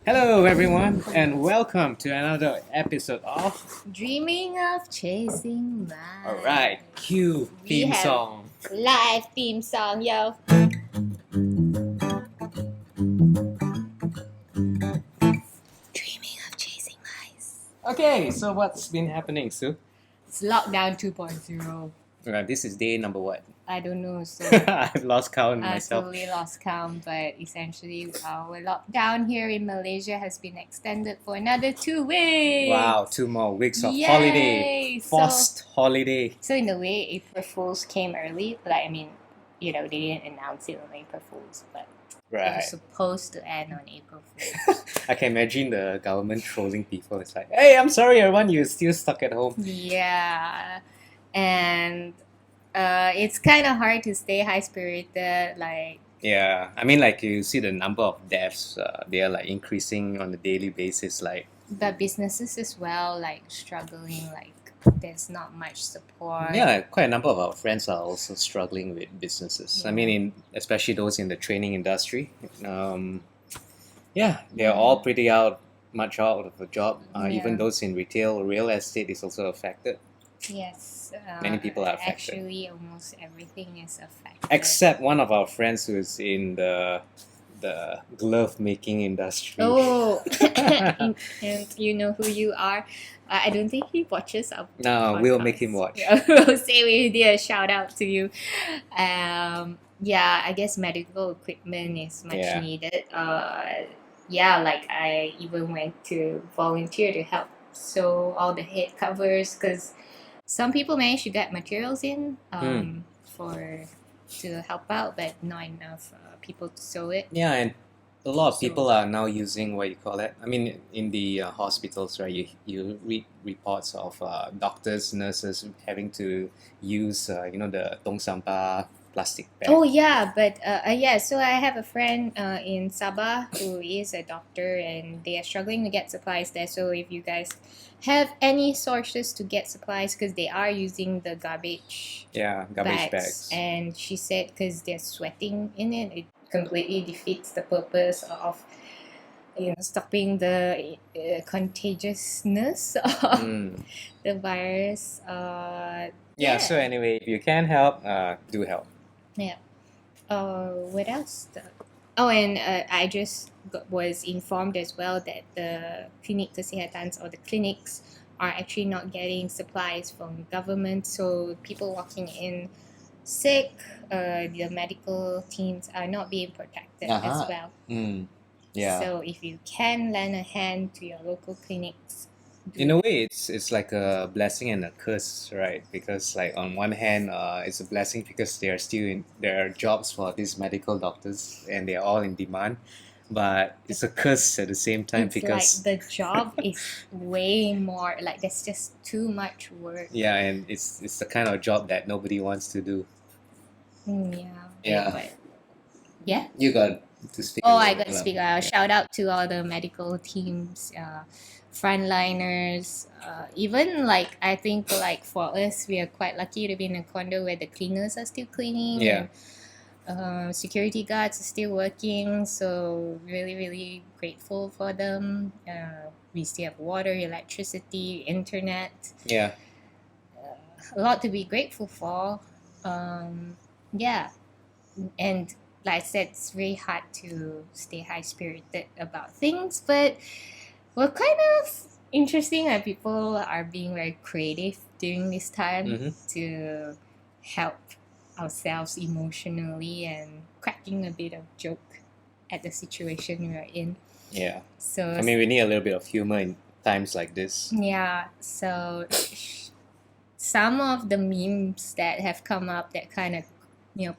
Hello, everyone, and welcome to another episode of. Dreaming of chasing life. Alright, cue We theme have song. live theme song, yo. Dreaming of chasing life. Okay, so what's been happening, Sue? It's lockdown 2.0. This is day number what? I don't know, so I've lost count I myself. totally lost count, but essentially our lockdown here in Malaysia has been extended for another 2 weeks. Wow, 2 more weeks of Yay! holiday. Forced holiday. So in a way, April Fools came early, but I mean, they didn't announce it on April Fools, but it Right. was supposed to end on April Fools. I can imagine the government trolling people. It's like, hey, I'm sorry, everyone, you're still stuck at home. Yeah, and it's kind of hard to stay high spirited. Like, Yeah, I mean, like you see the number of deaths, they are like increasing on a daily basis. Like, but businesses as well, like struggling. Like, there's not much support. yeah, quite a number of our friends are also struggling with businesses. I mean, especially those in the training industry. Yeah, they're all pretty much out of a job. Even Yeah. those in retail, real estate is also affected. Yes, Many people are affected. Actually, almost everything is affected. Except one of our friends who is in the glove making industry. Oh, and you know who you are. I don't think he watches our No, we'll make him watch. Yeah, we'll say we did a shout out to you. Yeah, I guess medical equipment is much Yeah. needed. Yeah, like I even went to volunteer to help sew all the head covers because some people manage to get materials in for to help out, but not enough people to sew it. Yeah, and a lot of So- people are now using what you call it. I mean, in the hospitals, right? You read reports of doctors, nurses having to use the tong sampah plastic bag. Oh yeah, but yeah. So I have a friend in Sabah who is a doctor, and they are struggling to get supplies there. So if you guys have any sources to get supplies, because they are using the garbage Yeah, garbage bags. and she said because they're sweating in it, it completely defeats the purpose of stopping the contagiousness of Mm. the virus. Yeah. So anyway, if you can help, do help. What else? Oh, and I just was informed as well that the clinic kesihatan or the clinics are actually not getting supplies from government. So people walking in sick, the medical teams are not being protected as Uh-huh. well. Yeah. So if you can lend a hand to your local clinics, In a way, it's like a blessing and a curse, right? Because like on one hand, it's a blessing because there are jobs for these medical doctors and they're all in demand, but it's a curse at the same time it's because like the job is way more, like there's just too much work. yeah, and it's the kind of job that nobody wants to do. Yeah. Yeah. But, yeah. You got to speak. Oh, a I little got to bit speak. about- Shout out to all the medical teams, frontliners. Even like I think like for us, we are quite lucky to be in a condo where the cleaners are still cleaning. Yeah. And, security guards are still working. So really, really grateful for them. We still have water, electricity, internet. Yeah. A lot to be grateful for. Yeah, and like I said, it's very hard to stay high spirited about things, but we're kind of interesting that people are being very creative during this time Mhm. to help ourselves emotionally and cracking a bit of joke at the situation we're in. Yeah. So I mean, we need a little bit of humor in times like this. yeah, so some of the memes that have come up that kind of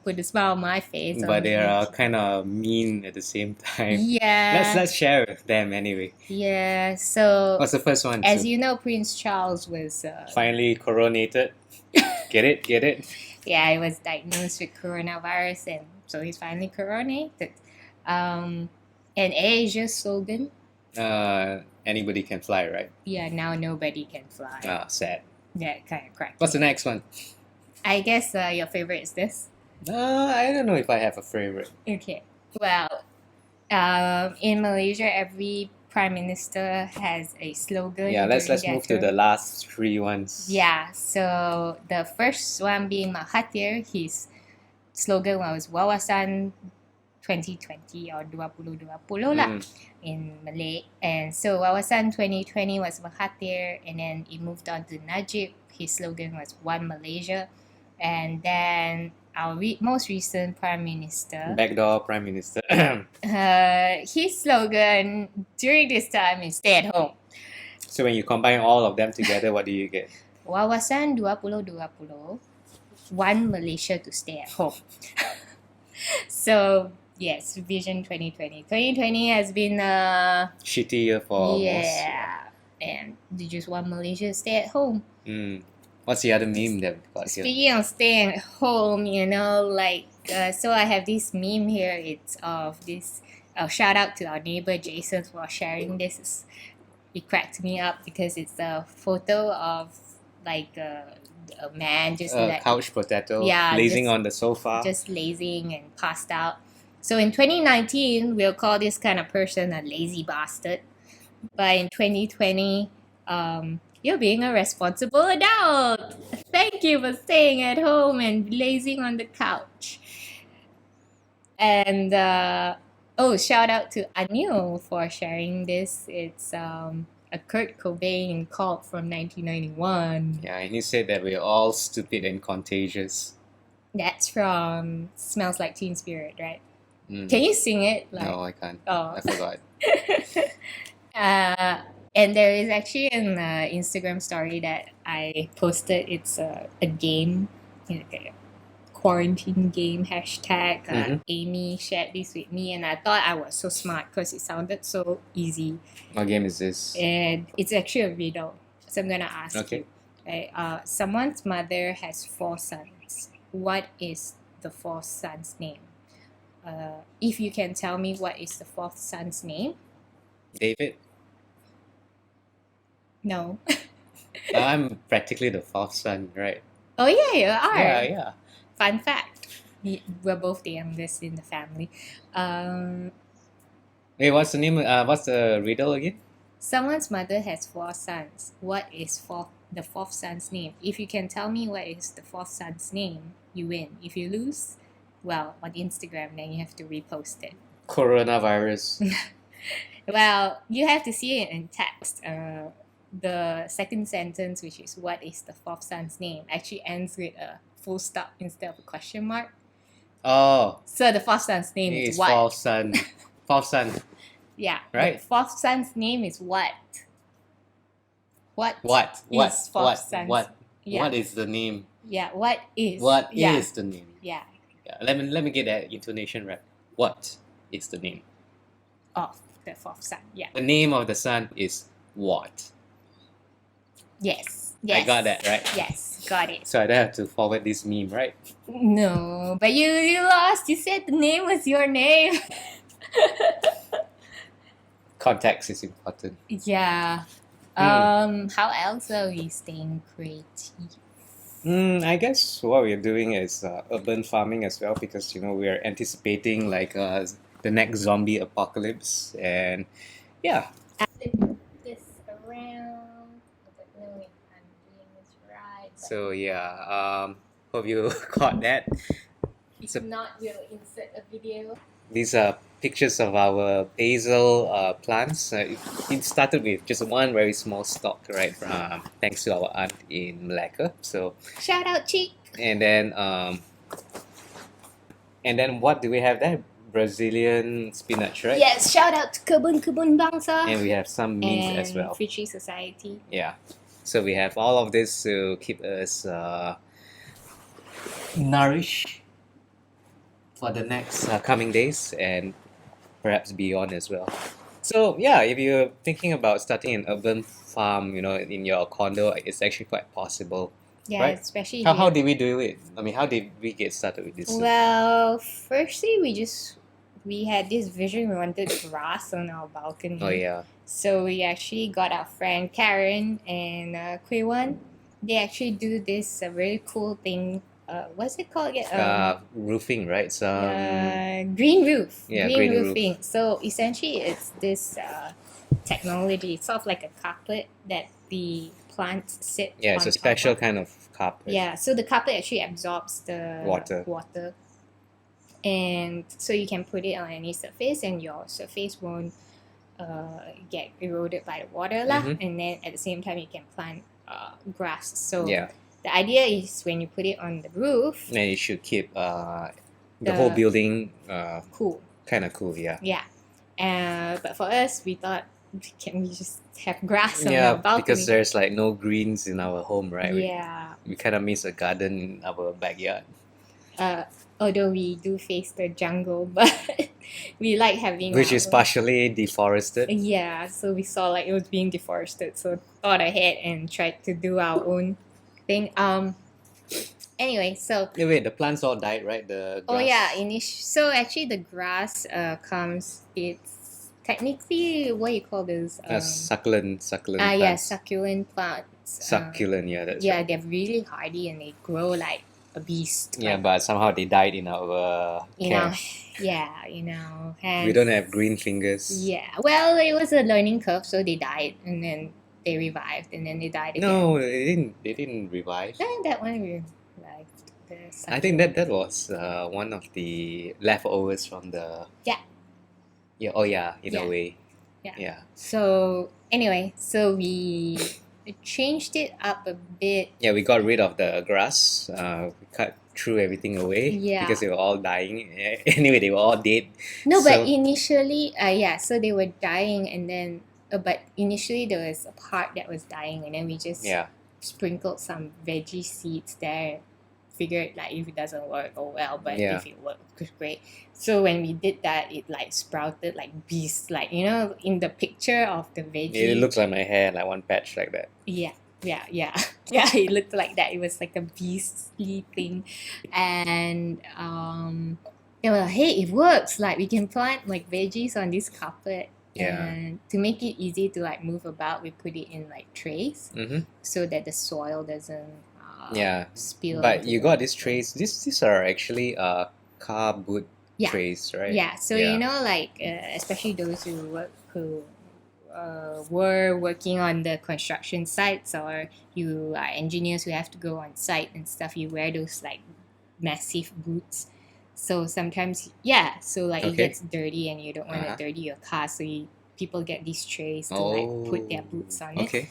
put a smile on my face. But they are kind of mean at the same time. Yeah. Let's share with them anyway. Yeah. So What's the first one? as Sue? you know, Prince Charles was Finally coronated. Get it? yeah, he was diagnosed with coronavirus, and so he's finally coronated. And Asia's slogan, Anybody can fly, right? yeah, now nobody can fly. Sad. That kind of cracked. What's the next one? I guess your favorite is this. I don't know if I have a favorite. Okay. Well, In Malaysia, every prime minister has a slogan Yeah, let's during their move to the term. last three ones. Yeah, so the first one being Mahathir, his slogan was Wawasan 2020 or 2020 lah in Malay. And so Wawasan 2020 was Mahathir, and then it moved on to Najib. His slogan was One Malaysia. And then our most recent Prime Minister, Backdoor Prime Minister. his slogan during this time is Stay at Home. So when you combine all of them together, what do you get? Wawasan 2020, One Malaysia to Stay at Home. So yes, Vision 2020. 2020 has been Shitty year for most. yeah, and they just want Malaysia to stay at home. What's the other meme that we got here? Speaking of staying at home, so I have this meme here. It's of this. Shout out to our neighbor Jason for sharing this. It cracked me up because it's a photo of like a man just Couch potato, Yeah, lazing on the sofa. just lazing and passed out. So in 2019, we'll call this kind of person a lazy bastard. But in 2020, you're being a responsible adult. Thank you for staying at home and lazing on the couch. And shout out to Anil for sharing this. It's a Kurt Cobain quote from 1991. Yeah, and he said that we're all stupid and contagious. That's from Smells Like Teen Spirit, right? Can you sing it? No, I can't. Oh. I forgot. And there is actually an Instagram story that I posted. It's a game, a quarantine game hashtag. Amy shared this with me, and I thought I was so smart because it sounded so easy. What game is this? And it's actually a riddle. So I'm gonna ask Okay. you. Right? Someone's mother has 4 sons. What is the 4th son's name? If you can tell me what is the 4th son's name? David? No. I'm practically the 4th son, right? Oh yeah, you are. Yeah. Fun fact. We're both the youngest in the family. Wait, what's the name? What's the riddle again? Someone's mother has 4 sons. What is the 4th son's name? If you can tell me what is the 4th son's name, you win. If you lose, well, on Instagram, then you have to repost it. Coronavirus. Well, you have to see it in text. The second sentence, which is what is the 4th son's name, actually ends with a full stop instead of a question mark. Oh. So the 4th son's name is what? 4th son. 4th son. Yeah. Right. The 4th son's name is what? What? What? Is 4th son's? Yeah. What is the name? Yeah. What is? What is the name? Yeah. Yeah. Let me get that intonation right. What is the name? Of the 4th son. Yeah. The name of the son is what? Yes. I got that right. Yes, got it. So I don't have to forward this meme, right? No, but you lost. You said the name was your name. Context is important. Yeah. How else are we staying creative? I guess what we're doing is urban farming as well, because we are anticipating like the next zombie apocalypse, and yeah. Put this around. I don't know if I'm doing this right. So yeah, hope you caught that. If not, we'll insert a video. These are pictures of our basil plants. It started with just one very small stalk, right? Thanks to our aunt in Malacca. So shout out, Cheek. And then what do we have there? Brazilian spinach, right? Yes, shout out to Kebun Bangsa. And we have some memes and as well. Free Tree Society. Yeah. So we have all of this to keep us nourished for the next coming days and perhaps beyond as well. So yeah, if you're thinking about starting an urban farm, in your condo, it's actually quite possible. Yeah, right? especially how did we do it? I mean, how did we get started with this? Well, firstly, we had this vision. We wanted grass on our balcony. Oh yeah. So we actually got our friend Karen and Kwewan. They actually do this really cool thing what's it called again? Roofing, right? Some Green roof, yeah, green green roof. roofing. So essentially, it's this technology. It's sort of like a carpet that the plants sit Yeah, it's on a top special of. kind of carpet. Yeah, so the carpet actually absorbs the Water. and so you can put it on any surface, and your surface won't get eroded by the water lah. Mhm. And then at the same time, you can plant grass. So Yeah, the idea is when you put it on the roof, and it should keep the whole the building cool. kind of cool. Yeah. Yeah. But for us, we thought, can we just have grass on Yeah, our balcony? because there's like no greens in our home, right? Yeah. We kind of miss a garden in our backyard. Although we do face the jungle, but we like having Which is our- partially deforested. Yeah, so we saw like it was being deforested, so thought ahead and tried to do our own thing. Anyway, so Yeah, wait, the plants all died, right? The oh grass. yeah, so actually the grass comes. It's technically what you call this. Succulent Yeah, plants. succulent plants. Succulent, yeah, that's Yeah, right. they're really hardy and they grow like a beast. Yeah, like, but somehow they died in our you care. know, yeah, you know. We don't have green fingers. Yeah, well, it was a learning curve, so they died and then they revived and then they died again. No, they didn't. They didn't revive. That one we like. I think that was one of the leftovers from the. Yeah. Yeah. Oh yeah. In Yeah. a way. Yeah. Yeah. So anyway, so we changed it up a bit. Yeah. We got rid of the grass. We cut threw everything away. Yeah. Because they were all dying. Anyway, they were all dead. No, So- but initially, yeah, so they were dying and then, but initially there was a part that was dying and then we just Yeah. sprinkled some veggie seeds there. Figured like if it doesn't work, oh well, but Yeah. if it worked, great. So when we did that, it like sprouted like beasts, like you know, in the picture of the veggie. It looks like my hair, like one patch like that. Yeah, yeah. It looked like that. It was like a beastly thing, and they were like, hey, it works. Like we can plant like veggies on this carpet. Yeah. And to make it easy to like move about, we put it in like trays Mm-hmm. so that the soil doesn't Yeah. spill. But into you the got these water. trays. These are actually car boot Yeah. trays, right? Yeah, so you know, like especially those who were working on the construction sites, or you are engineers who have to go on site and stuff. You wear those like massive boots. So sometimes, yeah, so like it Okay. gets dirty and you don't want Uh-huh. to dirty your car, so people get these trays to like put their boots on it. Okay.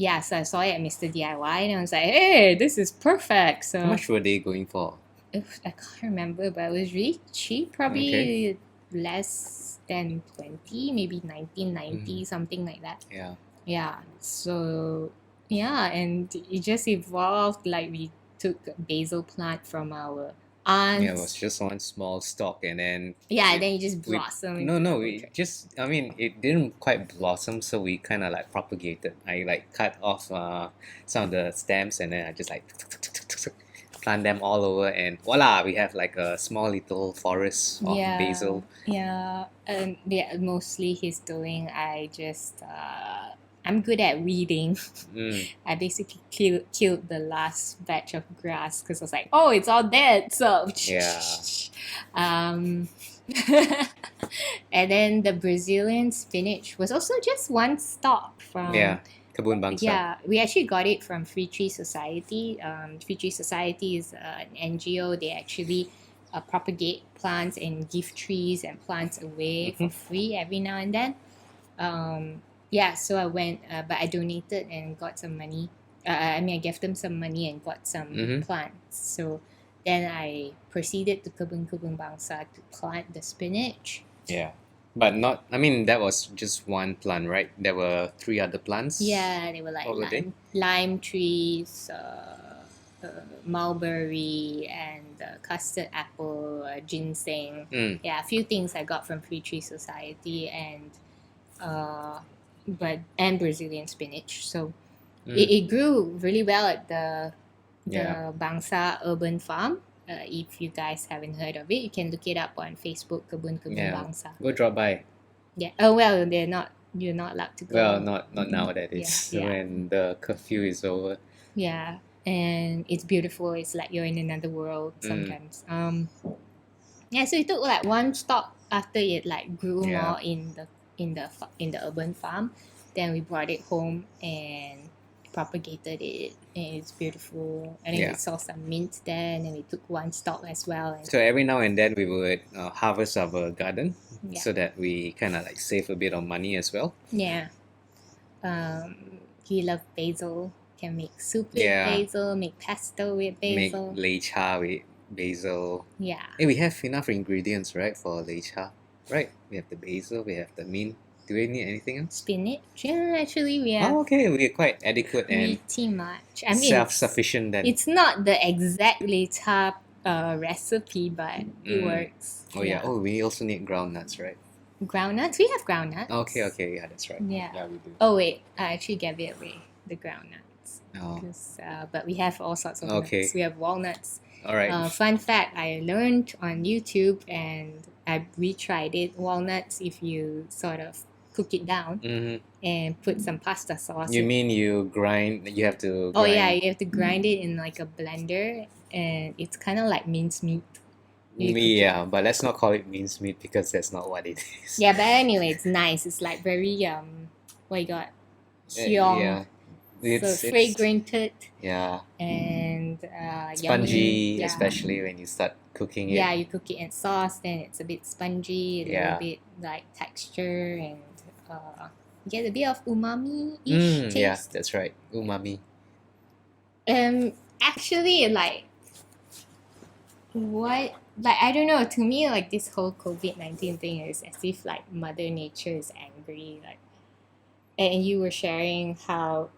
Yeah, so I saw it at Mr. DIY and I was like, hey, this is perfect. So How much were they going for? I can't remember, but it was really cheap, probably less than 20, maybe 1990, something like that. Yeah. Yeah, so yeah, and it just evolved. Like we took a basil plant from our aunts. Yeah, it was just one small stalk, and then Yeah, we- and then it just we- blossomed. no, we just, I mean, it didn't quite blossom, so we kind of like propagated. I like cut off some of the stems, and then I just like plant them all over, and voila, we have like a small little forest of basil. Yeah, yeah, mostly he's doing. I just I'm good at weeding. Mm. I basically killed the last batch of grass because I was like, oh, it's all dead. So Yeah. um, and then the Brazilian spinach was also just one stalk from Yeah, Kebun Bangsa. yeah, we actually got it from Free Tree Society. Free Tree Society is an NGO. They actually propagate plants and give trees and plants away for free every now and then. Yeah, so I went, but I donated and got some money. I mean, I gave them some money and got some Mhm. plants. So then I proceeded to Kebun Bangsa to plant the spinach. Yeah. But not, I mean, that was just one plant, right? There were 3 other plants. Yeah, they were like What were they? lime trees, mulberry, and custard apple, ginseng. Mm. Yeah, a few things I got from Free Tree Society and and Brazilian spinach. So it grew really well at the Yeah. Bangsa Urban Farm. If you guys haven't heard of it, you can look it up on Facebook, Kebun Yeah. Bangsa. Go drop by. Yeah. Oh well, you're not allowed to go. Well, not now that Yeah, it's yeah. when the curfew is over. Yeah, and it's beautiful. It's like you're in another world Mm. sometimes. Yeah, so it took like one stop after it like grew Yeah. more in the urban farm. Then we brought it home and propagated it, and it's beautiful. And then we Yeah. saw some mint there, and then we took one stop as well. And So every now and then we would harvest our garden yeah, so that we kind of like save a bit of money as well. yeah. We love basil. Can make soup with Yeah. basil, make pesto with Make basil. lei cha with basil. Yeah. Hey, we have enough ingredients, right, for lei cha? Right. We have the basil, we have the mint. Do we need anything else? Spinach. Yeah, actually, we have Oh, okay. We're quite adequate and pretty much. I mean, self-sufficient then. it's not the exact lechap recipe, but it works. Oh yeah. Oh, we also need groundnuts, right? Groundnuts. We have groundnuts. Okay. Yeah, that's right. Yeah. Yeah, we do. Oh wait, I actually gave it away. The groundnuts. Oh. 'Cause, but we have all sorts of Okay. nuts. We have walnuts. All right. Fun fact: I learned on YouTube, and I retried it. Walnuts, if you sort of cook it down Mm-hmm. and put some pasta sauce. You mean you grind? You have to. Oh grind. yeah, you have to grind it in like a blender, and it's kind of like mincemeat. You cook it. Yeah, but let's not call it mincemeat because that's not what it is. Yeah, but anyway, it's nice. It's like very what you got? Hyong. Yeah. So fragranted Yeah. and Spongy, yummy. Yeah. especially when you start cooking it. Yeah, you cook it in sauce, then it's a bit spongy, a Yeah. little bit like texture, and you get a bit of umami-ish taste. Yeah, that's right. Umami. Actually, like what? Like I don't know. To me, like this whole COVID-19 thing is as if like Mother Nature is angry. Like, and you were sharing how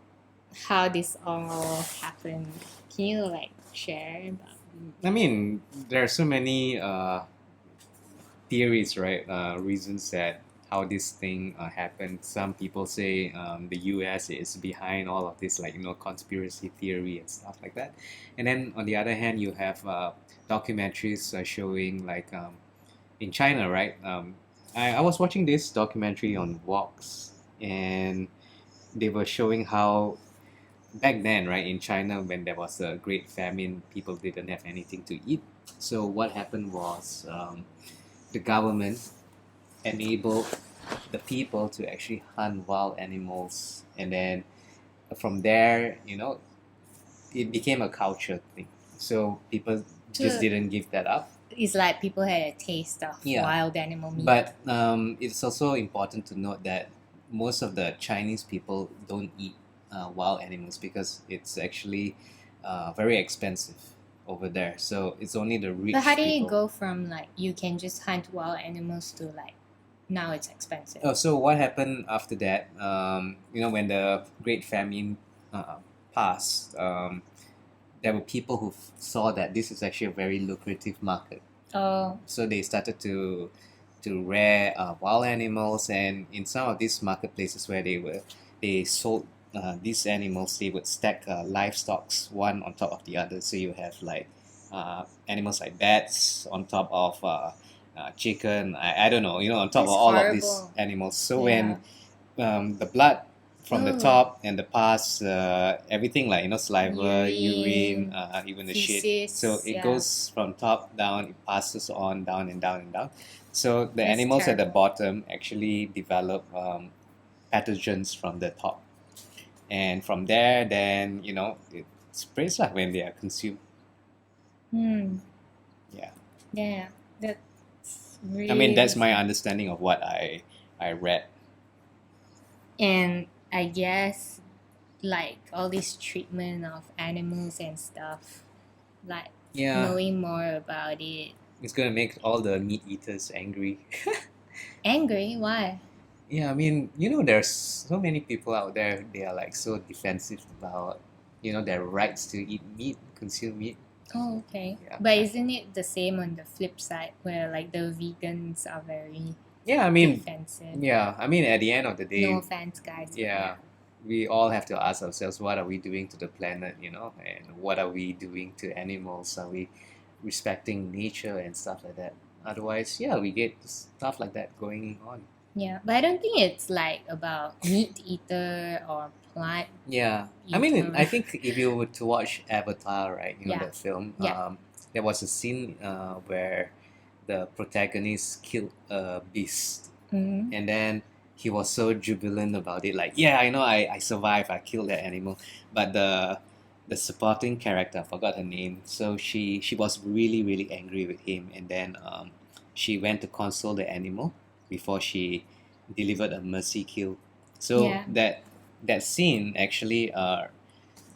this all happened. Can you like share about? I mean, there are so many theories, right? Reasons that how this thing happened. Some people say the U.S. is behind all of this, like conspiracy theory and stuff like that. And then on the other hand, you have documentaries showing like in China, right? I was watching this documentary on walks, and they were showing how back then, right, in China, when there was a great famine, people didn't have anything to eat. So what happened was the government enabled the people to actually hunt wild animals, and then from there, it became a culture thing. So people just So- didn't give that up. It's like people had a taste of Yeah. wild animal meat. But it's also important to note that most of the Chinese people don't eat wild animals because it's actually very expensive over there. So it's only the rich But how did people. it go from like you can just hunt wild animals to like now it's expensive? Oh, so what happened after that? When the Great Famine passed, there were people who saw that this is actually a very lucrative market. Oh, So they started to rear wild animals, and in some of these marketplaces where they sold these animals, they would stack livestock one on top of the other. So you have like animals like bats on top of chicken. I don't know, on top That's of all of these horrible. animals. So Yeah. when the blood from the Oh. top and the pus, everything like saliva, urine, Urine, even the shit. feces, So it yeah. goes from top down, it passes on down and down and down. So the That's animals at the terrible. bottom actually develop pathogens from the top, and from there, then it spreads like when they are consumed. Hmm. Yeah, Yeah. That's really. I mean that's my understanding of what I read. And I guess like all this treatment of animals and stuff, like Yeah, knowing more about it. it's gonna make all the meat eaters angry. Angry? Why? Yeah, I mean, there's so many people out there, they are like so defensive about, their rights to eat meat, consume meat. Oh, okay. Yeah. But isn't it the same on the flip side where like the vegans are very Yeah, I mean, defensive? yeah, I mean, at the end of the day, No offense, guys. yeah, we all have to ask ourselves, what are we doing to the planet, and what are we doing to animals? Are we respecting nature and stuff like that? Otherwise, yeah, we get stuff like that going on. Yeah, but I don't think it's like about meat eater or plant Yeah, I mean, eater. I think if you were to watch Avatar, right, you know Yeah, that film, yeah. there was a scene where the protagonist killed a beast, Mm-hmm. and then he was so jubilant about it, like, yeah, I know, I survived, I killed that animal. But the supporting character, I forgot her name, so she was really really angry with him, and then she went to console the animal before she delivered a mercy kill. So Yeah. that scene actually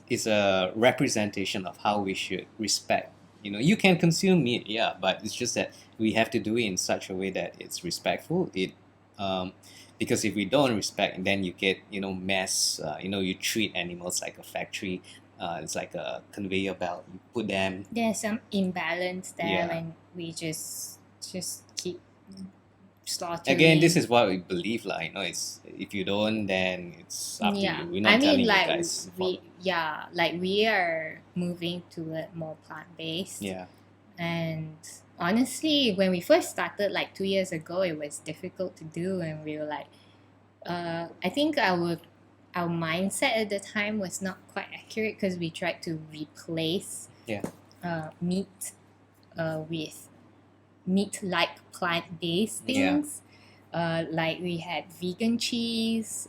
is a representation of how we should respect. You know, you can consume meat, yeah, but it's just that we have to do it in such a way that it's respectful. Um, because if we don't respect, then you get, you know, mass. You know, you treat animals like a factory. It's like a conveyor belt. You put them, There's some imbalance there yeah. when we just keep Again, this slaughtering. is what we believe, like, you know, it's if you don't, then it's up to Yeah, you. We're I not mean, telling you like guys to we follow. yeah, like we are moving to a more plant based, Yeah, and honestly, when we first started like 2 years ago, it was difficult to do, and we were like, I think our mindset at the time was not quite accurate because we tried to replace yeah. meat with meat-like plant-based Yeah. things. Like we had vegan cheese,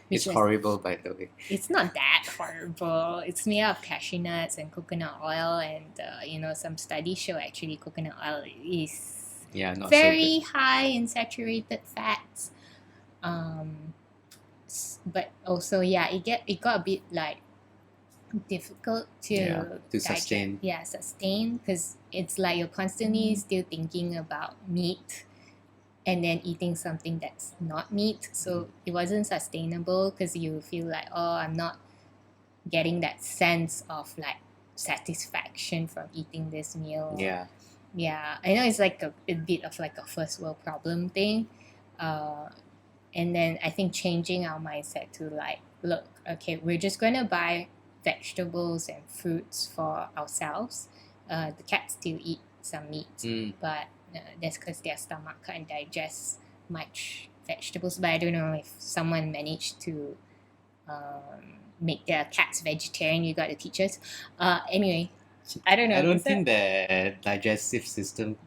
It's which was horrible, by the way. it's not that horrible. It's made out of cashew nuts and coconut oil, and some studies show actually coconut oil is Yeah, not so good. very high in saturated fats. Um, but also, yeah, it got a bit like difficult Yeah, to to digest. sustain. Yeah, sustain because it's like you're constantly still thinking about meat and then eating something that's not meat. So it wasn't sustainable because you feel like, oh, I'm not getting that sense of like satisfaction from eating this meal. Yeah, Yeah, I know it's like a bit of like a first world problem thing. Uh, and then I think changing our mindset to like, look, okay, we're just going to buy vegetables and fruits for ourselves. The cats still eat some meat, mm, but that's because their stomach can't digest much vegetables. But I don't know if someone managed to make their cats vegetarian. You got to teach us. Anyway, I don't I know. don't Is that? think the digestive system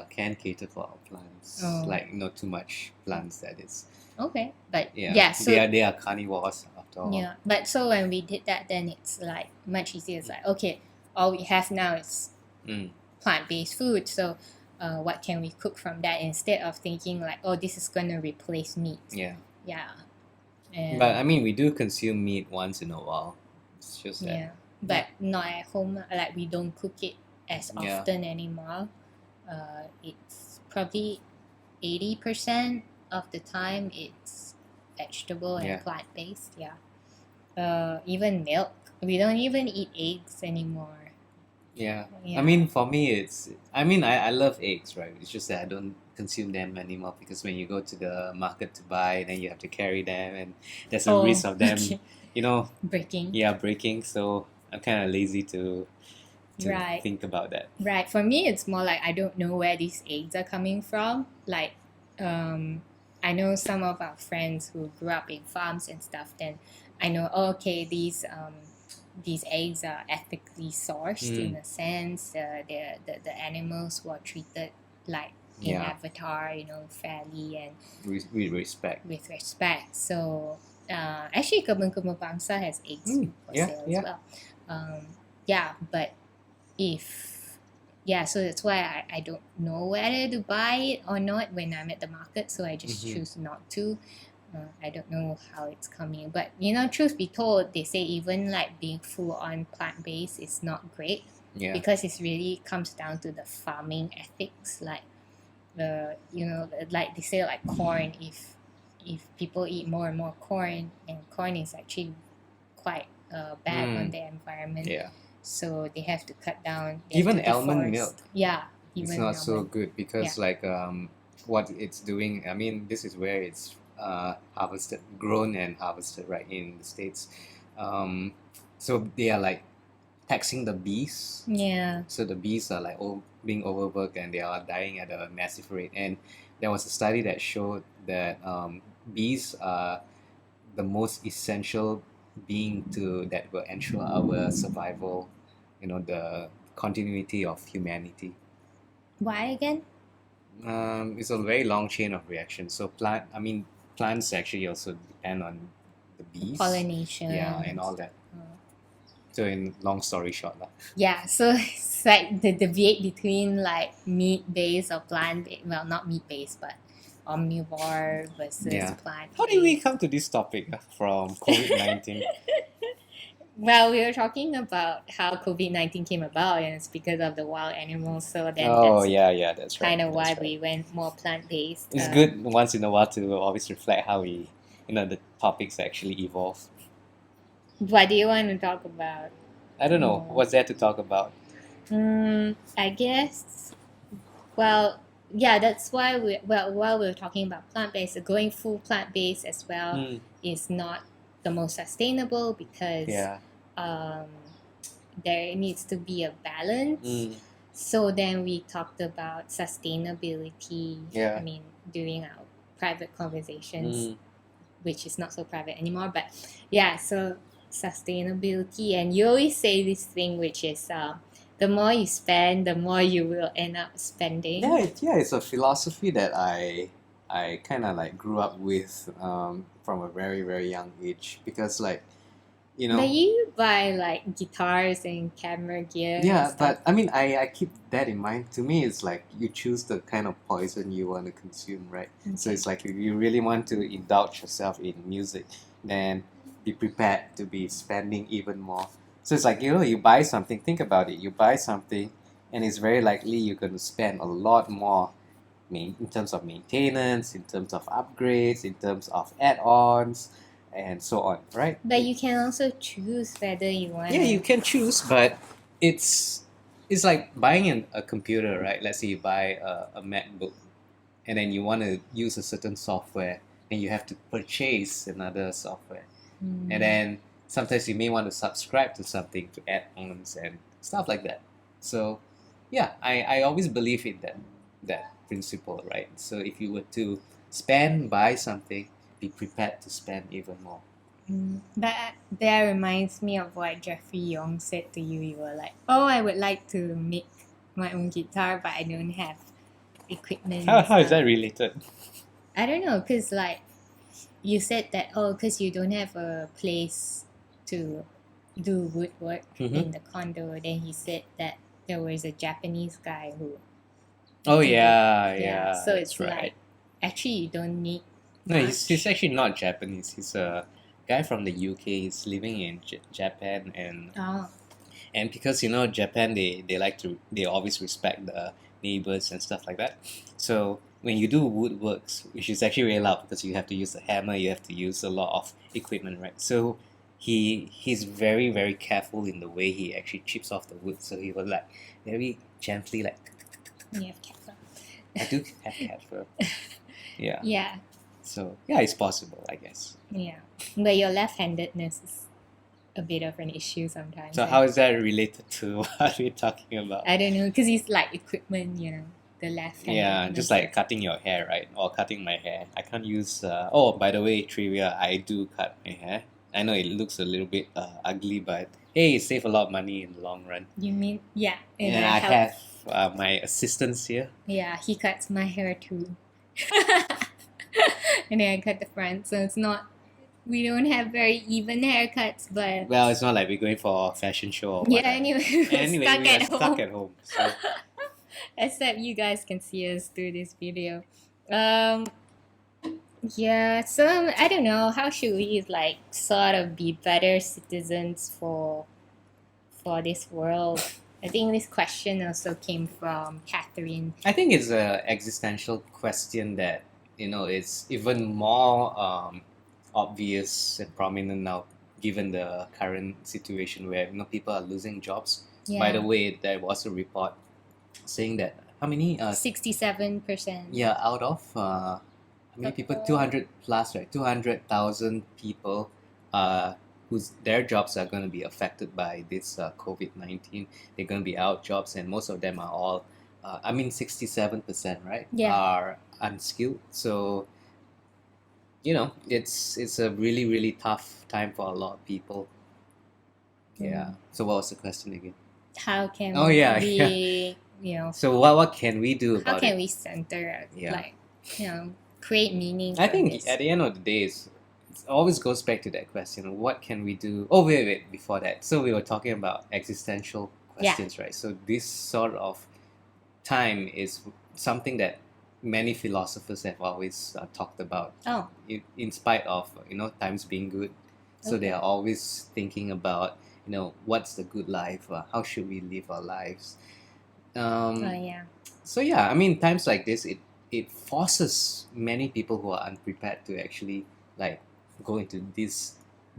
can cater for our plants. Oh, Like, not too much plants, that is. okay. But Yeah, yeah, so they are carnivores after all. yeah, but so when we did that, then it's like much easier. It's like, okay, all we have now is Mm, plant-based food. So, what can we cook from that instead of thinking like, oh, this is gonna replace meat? yeah, Yeah, but and I mean, we do consume meat once in a while. It's just that. yeah, but not at home. Like we don't cook it as Yeah, often anymore. It's probably 80% of the time it's vegetable and yeah. plant-based. Yeah. Even milk. We don't even eat eggs anymore. Yeah, I Yeah. mean, for me, I mean, I love eggs, right? It's just that I don't consume them anymore because when you go to the market to buy, then you have to carry them, and there's a Oh, risk of them, okay. you know, Breaking. yeah, breaking. So I'm kind of lazy to Right. think about that. Right. For me, it's more like I don't know where these eggs are coming from. Like, I know some of our friends who grew up in farms and stuff. Then I know, oh, okay, these eggs are ethically sourced in Mm, a sense. The animals were treated like in yeah, Avatar, fairly and with respect. with respect. So actually, Kebun Bangsa has eggs for Yeah, sale as yeah. well. Yeah, but if so that's why I don't know whether to buy it or not when I'm at the market. So I just Mm-hmm. choose not to. I don't know how it's coming, but truth be told, they say even like being full on plant based is not great Yeah. because it's really comes down to the farming ethics. Like like they say like corn. If people eat more and more corn, and corn is actually quite bad on Mm, the environment, yeah. so they have to cut down. They have Even to almond milk, deforest. Yeah, it's even not so almond. good Yeah. because like what it's doing. I mean, this is where it's harvested, grown and harvested, right, in the States. Um, so they are like taxing the bees. Yeah. So the bees are like being overworked and they are dying at a massive rate. And there was a study that showed that bees are the most essential being to that will ensure our survival, the continuity of humanity. Why again? It's a very long chain of reaction. So plants actually also depend on the bees. Yeah, Pollination. and all that. Uh, So in long story short, lah. Yeah, so it's like the debate between like meat based or plant based. Well, not meat based, but omnivore versus Yeah. plant How did we based. come to this topic from COVID-19? Well, we were talking about how COVID-19 came about, and it's because of the wild animals. So then Oh that's yeah, yeah, that's right. kind of why That's right. we went more plant based. It's good once in a while to always reflect how the topics actually evolve. What do you want to talk about? I don't know. More? What's there to talk about? I guess. Well, yeah, that's why while we were talking about plant based, going full plant based as well Mm, is not the most sustainable because yeah. um, there needs to be a balance. Mm, So then we talked about sustainability. yeah. I mean, during our private conversations, Mm. which is not so private anymore. But yeah, so sustainability, and you always say this thing, which is the more you spend, the more you will end up spending. Yeah, it's a philosophy that I kind of like grew up with from a very very young age because like But you buy like guitars and camera gear and yeah, stuff. but I mean, I keep that in mind. To me, it's like you choose the kind of poison you want to consume, right? So Okay. it's like if you really want to indulge yourself in music, then be prepared to be spending even more. So it's like, you buy something, think about it. You buy something, and it's very likely you're going to spend a lot more in terms of maintenance, in terms of upgrades, in terms of add-ons, and so on, right? But you can also choose whether you want Yeah, you to. can choose, but it's it's like buying a computer, right? Let's say you buy a MacBook, and then you want to use a certain software, and you have to purchase another software, and then sometimes you may want to subscribe to something to add-ons and stuff like that. So, yeah, I always believe in that principle, right? So if you were to buy something, be prepared to spend even more. But that reminds me of what Jeffrey Young said to you. You were like, "Oh, I would like to make my own guitar, but I don't have equipment." How and is that stuff." related? I don't know, cause like you said that cause you don't have a place to do woodwork Mm-hmm. in the condo. Then he said that there was a Japanese guy who Oh did it. yeah, Yeah, so that's it's right. like actually you don't need No, he's much. actually not Japanese. He's a guy from the UK. He's living in Japan, Oh, and because Japan, they always respect the neighbors and stuff like that. So when you do woodworks, which is actually really loud because you have to use a hammer, you have to use a lot of equipment, right? So he's very very careful in the way he actually chips off the wood. So he will like very gently like you have cat fur. I do have cat fur. Yeah. Yeah, So yeah, it's possible, I guess. yeah. But your left-handedness is a bit of an issue sometimes. So how is that related to what we're talking about? I don't know, because it's like equipment, the left-handedness. Yeah, just like cutting your hair, right? Or cutting my hair. I can't use. Oh, by the way, trivia. I do cut my hair. I know it looks a little bit ugly, but hey, it save a lot of money in the long run. You mean yeah? And And I I help. have my assistants here. Yeah, he cuts my hair too. And then I cut the front, so it's not. We don't have very even haircuts, but Well, it's not like we're going for a fashion show or yeah. whatever. Anyway, we're Anyway, stuck we are at stuck home. at home. So Except you guys can see us through this video. Um, yeah. So I don't know. How should we like sort of be better citizens for this world? I think this question also came from Catherine. I think it's an existential question that it's even more obvious and prominent now, given the current situation where people are losing jobs. Yeah. By the way, there was a report saying that how many 67%. yeah, out of how many people, 200 plus, right? 200,000 people their jobs are going to be affected by this COVID-19. They're going to be out jobs, and most of them are all 67%, right? Yeah. Are unskilled. So it's a really really tough time for a lot of people. Yeah. Mm. So what was the question again? How Oh can yeah, yeah. we, So what can we do how about can it? we center, Yeah. like, create meaning I from think at this? the end of the day, it always goes back to that question: what can we do? Oh, wait, before that. So we were talking about existential Yeah. questions, right? So this sort of time is something that many philosophers have always talked about, Oh, in spite of times being good. So they okay. are always thinking about what's the good life, how should we live our lives. Oh, Um, yeah. so yeah, I mean, times like this, it forces many people who are unprepared to actually like go into this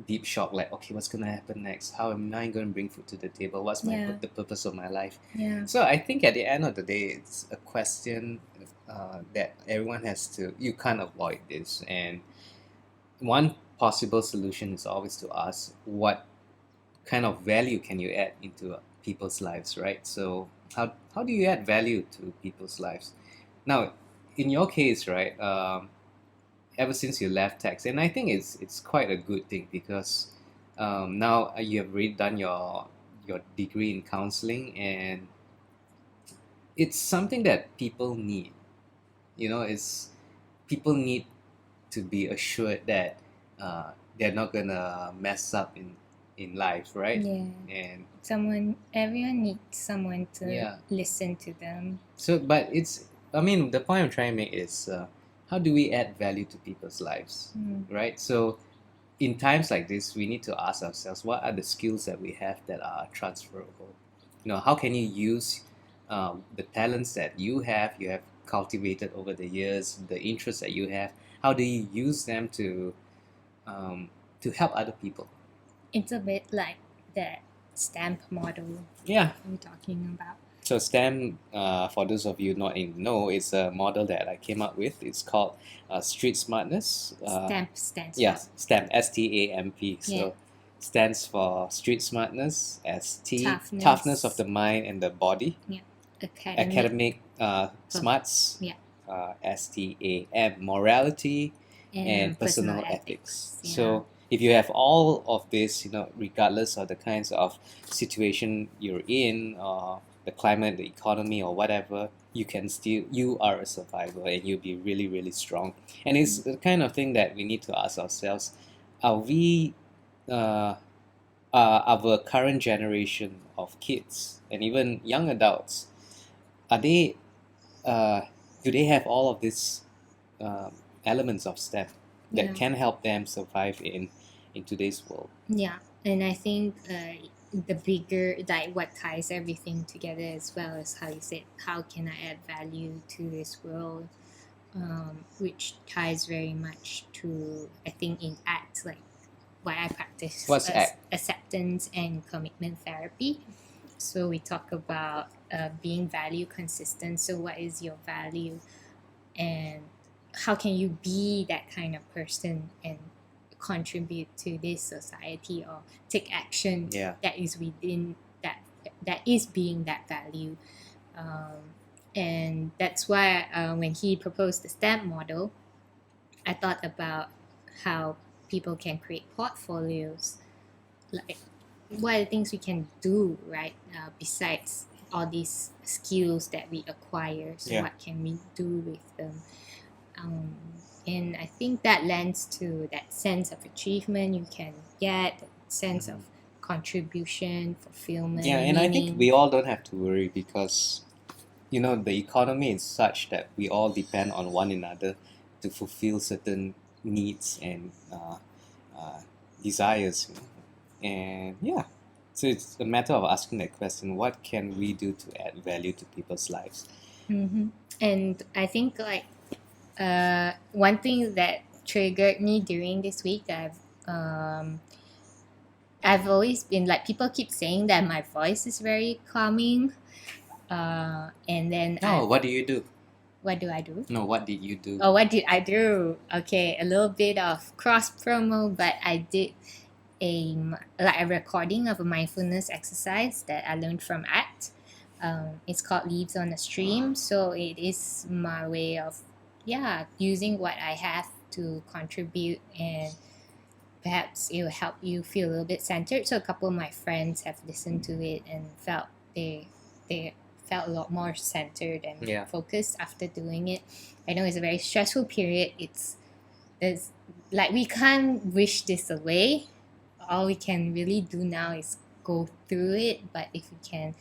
deep shock, like, okay, what's gonna happen next? How am I going to bring food to the table? What's Yeah. the purpose of my life? Yeah. So I think at the end of the day, it's a question that everyone has to. You can't avoid this, and one possible solution is always to ask what kind of value can you add into people's lives, right? So how do you add value to people's lives? Now, in your case, right, ever since you left tax, and I think it's quite a good thing because now you have already done your degree in counseling, and it's something that people need. It's people need to be assured that they're not gonna mess up in life, right? Yeah. And Everyone needs someone to yeah, listen to them. so but I mean, the point I'm trying to make is how do we add value to people's lives, Mm. right? So in times like this, we need to ask ourselves, what are the skills that we have that are transferable? How can you use the talents that you have cultivated over the years, the interests that you have? How do you use them um, to help other people? It's a bit like that stamp model Yeah. we're talking about. So STEM, for those of you not in the know, is a model that I came up with. It's called Street Smartness. Stamp stands Yeah, for. STEM, STAMP. Yeah. So stands for Street Smartness, Toughness of Toughness. the mind and the body. Yeah. Academic. Academic smarts, Yeah. STAM, morality, and And personal personal ethics. ethics. Yeah. So if you have all of this, regardless of the kinds of situation you're in, or the climate, the economy, or whatever, you are a survivor, and you'll be really, really strong. And it's the kind of thing that we need to ask ourselves: are we, uh, our current generation of kids and even young adults, are they uh, do they have all of these um, elements of STEM that Yeah. can help them survive in today's world? Yeah. And I think the bigger, like what ties everything together as well is how you said, how can I add value to this world? Which ties very much to, I think, in ACT, like what I practice What's as ACT? acceptance and commitment therapy. So we talk about being value consistent. So what is your value, and how can you be that kind of person and contribute to this society or take action Yeah. that is within that is being that value. And that's why when he proposed the stamp model, I thought about how people can create portfolios, like what are the things we can do, right? Besides all these skills that we acquire, so Yeah. what can we do with them? Um, and I think that lends to that sense of achievement you can get, that sense of contribution, fulfillment, Yeah, and I think meaning. we all don't have to worry because the economy is such that we all depend on one another to fulfill certain needs and uh, desires. And yeah, so it's a matter of asking that question: what can we do to add value to people's lives? Mm-hmm. And I think like one thing that triggered me during this week, I've always been like, people keep saying that my voice is very calming, and then No, what do you do? what do I do? No, what did you do? Oh, what did I do? Okay, a little bit of cross promo, but I did a recording of a mindfulness exercise that I learned from ACT. It's called Leaves on a Stream. So it is my way of using what I have to contribute, and perhaps it will help you feel a little bit centered. So a couple of my friends have listened to it and felt they felt a lot more centered and Yeah. focused after doing it. I know it's a very stressful period. It's like we can't wish this away. All we can really do now is go through it. But if we can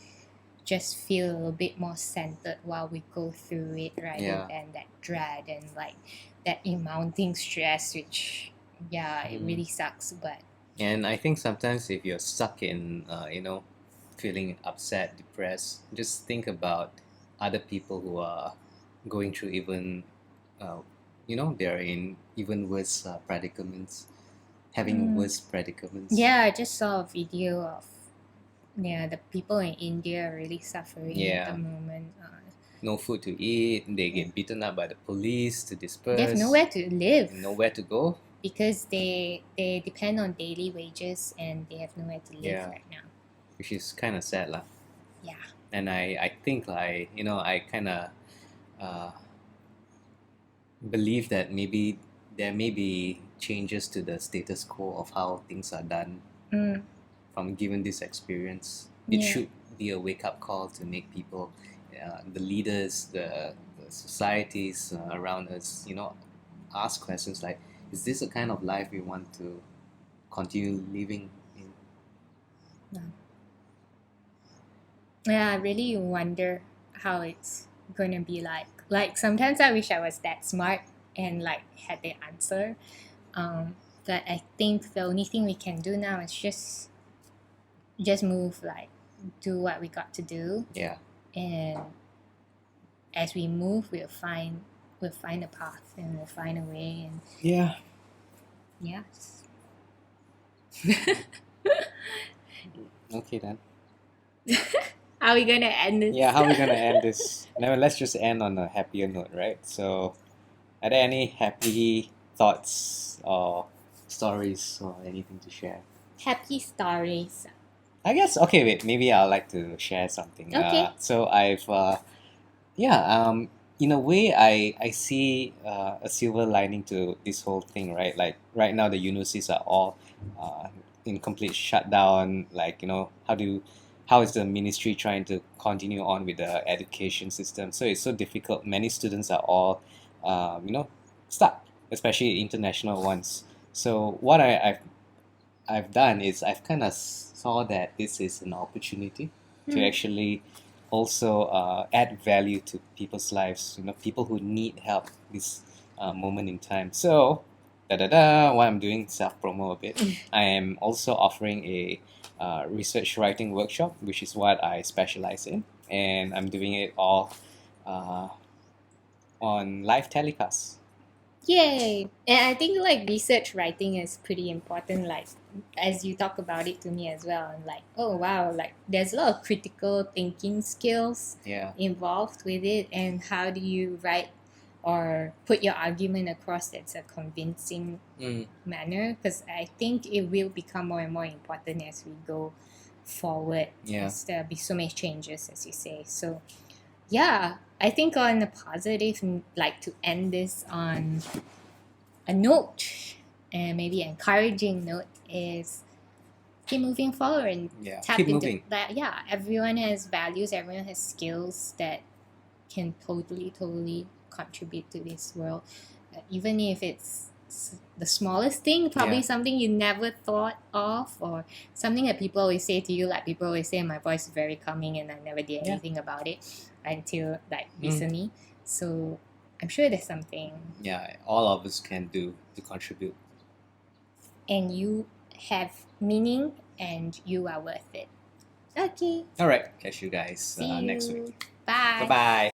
just feel a little bit more centered while we go through it, rather Yeah. than that dread and like that mounting stress, which it really sucks. But And I think sometimes if you're stuck in, feeling upset, depressed, just think about other people who are going through even, they're in even worse predicaments, having worse predicaments. I just saw a video of the people in India are really suffering at the moment. No food to eat, they get beaten up by the police to disperse. They have nowhere to live Nowhere to go. because they depend on daily wages and they have nowhere to live right now. Which is kind of sad, lah. Yeah. And I think like I kind of believe that maybe there may be changes to the status quo of how things are done from given this experience. It should be a wake-up call to make people, the leaders, the societies around us, ask questions like, is this the kind of life we want to continue living in? Yeah, I really wonder how it's gonna be like. Like sometimes I wish I was that smart and like had the answer. But I think the only thing we can do now is just move, like do what we got to do. Yeah. And as we move, we'll find a path and we'll find a way. And yeah. Okay then. How are we gonna end this? Yeah, how are we gonna end this? Now let's just end on a happier note, right? So, are there any happy thoughts or stories or anything to share? Happy stories. I guess okay. Wait, maybe I'd like to share something. Okay. So I've, in a way, I see a silver lining to this whole thing, right? Like right now, the universities are all in complete shutdown. Like how is the ministry trying to continue on with the education system? So it's so difficult. Many students are all, stuck, especially international ones. So what I've done is I've kind of saw that this is an opportunity to actually also add value to people's lives. People who need help this moment in time. So, what I'm doing self promo a bit. I am also offering a research writing workshop, which is what I specialize in, and I'm doing it all on live telecast. Yay! And I think like research writing is pretty important. Like as you talk about it to me as well, and like, oh wow, like there's a lot of critical thinking skills involved with it. And how do you write or put your argument across that's a convincing manner? Because I think it will become more and more important as we go forward. As there'll be so many changes, as you say. So yeah, I think on a positive, like to end this on a note, and maybe encouraging note, is keep moving forward and tap keep into moving. that. Yeah, everyone has values, everyone has skills that can totally contribute to this world, even if it's the smallest thing, probably something you never thought of, or something that people always say to you. Like people always say my voice is very calming and I never did anything about it until like recently. So I'm sure there's something all of us can do to contribute, and you have meaning and you are worth it. Okay, all right, catch you guys see next you. week. Bye. Bye.